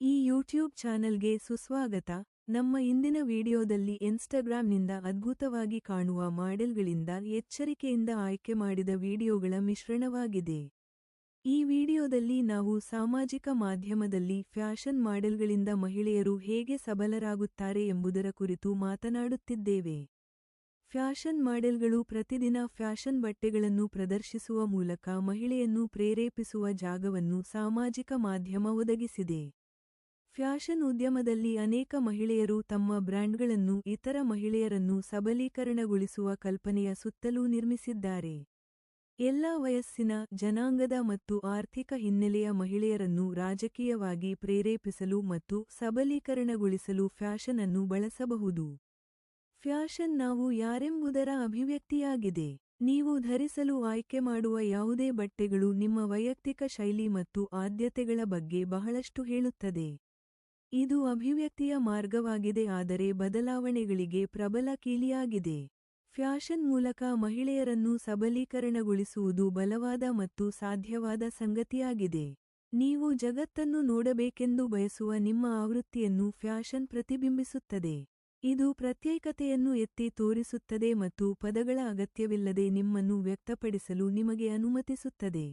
ಈ ಯೂಟ್ಯೂಬ್ ಚಾನೆಲ್ಗೆ ಸುಸ್ವಾಗತ. ನಮ್ಮ ಇಂದಿನ ವಿಡಿಯೋದಲ್ಲಿ ಇನ್ಸ್ಟಾಗ್ರಾಮ್ನಿಂದ ಅದ್ಭುತವಾಗಿ ಕಾಣುವ ಮಾಡೆಲ್ಗಳಿಂದ ಎಚ್ಚರಿಕೆಯಿಂದ ಆಯ್ಕೆ ಮಾಡಿದ ವಿಡಿಯೋಗಳ ಮಿಶ್ರಣವಾಗಿದೆ. ಈ ವಿಡಿಯೋದಲ್ಲಿ ನಾವು ಸಾಮಾಜಿಕ ಮಾಧ್ಯಮದಲ್ಲಿ ಫ್ಯಾಷನ್ ಮಾಡೆಲ್ಗಳಿಂದ ಮಹಿಳೆಯರು ಹೇಗೆ ಸಬಲರಾಗುತ್ತಾರೆ ಎಂಬುದರ ಕುರಿತು ಮಾತನಾಡುತ್ತಿದ್ದೇವೆ. ಫ್ಯಾಷನ್ ಮಾಡೆಲ್ಗಳು ಪ್ರತಿದಿನ ಫ್ಯಾಷನ್ ಬಟ್ಟೆಗಳನ್ನು ಪ್ರದರ್ಶಿಸುವ ಮೂಲಕ ಮಹಿಳೆಯನ್ನು ಪ್ರೇರೇಪಿಸುವ ಜಾಗವನ್ನು ಸಾಮಾಜಿಕ ಮಾಧ್ಯಮ ಒದಗಿಸಿದೆ. ಫ್ಯಾಷನ್ ಉದ್ಯಮದಲ್ಲಿ ಅನೇಕ ಮಹಿಳೆಯರು ತಮ್ಮ ಬ್ರ್ಯಾಂಡ್ಗಳನ್ನು ಇತರ ಮಹಿಳೆಯರನ್ನು ಸಬಲೀಕರಣಗೊಳಿಸುವ ಕಲ್ಪನೆಯ ಸುತ್ತಲೂ ನಿರ್ಮಿಸಿದ್ದಾರೆ. ಎಲ್ಲಾ ವಯಸ್ಸಿನ, ಜನಾಂಗದ ಮತ್ತು ಆರ್ಥಿಕ ಹಿನ್ನೆಲೆಯ ಮಹಿಳೆಯರನ್ನು ರಾಜಕೀಯವಾಗಿ ಪ್ರೇರೇಪಿಸಲು ಮತ್ತು ಸಬಲೀಕರಣಗೊಳಿಸಲು ಫ್ಯಾಷನ್ ಅನ್ನು ಬಳಸಬಹುದು. ಫ್ಯಾಷನ್ ನಾವು ಯಾರೆಂಬುದರ ಅಭಿವ್ಯಕ್ತಿಯಾಗಿದೆ. ನೀವು ಧರಿಸಲು ಆಯ್ಕೆ ಮಾಡುವ ಯಾವುದೇ ಬಟ್ಟೆಗಳು ನಿಮ್ಮ ವೈಯಕ್ತಿಕ ಶೈಲಿ ಮತ್ತು ಆದ್ಯತೆಗಳ ಬಗ್ಗೆ ಬಹಳಷ್ಟು ಹೇಳುತ್ತದೆ. ಇದು ಅಭಿವ್ಯಕ್ತಿಯ ಮಾರ್ಗವಾಗಿದೆ ಆದರೆ ಬದಲಾವಣೆಗಳಿಗೆ ಪ್ರಬಲ ಕೀಲಿಯಾಗಿದೆ. ಫ್ಯಾಷನ್ ಮೂಲಕ ಮಹಿಳೆಯರನ್ನು ಸಬಲೀಕರಣಗೊಳಿಸುವುದು ಬಲವಾದ ಮತ್ತು ಸಾಧ್ಯವಾದ ಸಂಗತಿಯಾಗಿದೆ. ನೀವು ಜಗತ್ತನ್ನು ನೋಡಬೇಕೆಂದು ಬಯಸುವ ನಿಮ್ಮ ಆವೃತ್ತಿಯನ್ನು ಫ್ಯಾಷನ್ ಪ್ರತಿಬಿಂಬಿಸುತ್ತದೆ. ಇದು ಪ್ರತ್ಯೇಕತೆಯನ್ನು ಎತ್ತಿ ತೋರಿಸುತ್ತದೆ ಮತ್ತು ಪದಗಳ ಅಗತ್ಯವಿಲ್ಲದೆ ನಿಮ್ಮನ್ನು ವ್ಯಕ್ತಪಡಿಸಲು ನಿಮಗೆ ಅನುಮತಿಸುತ್ತದೆ.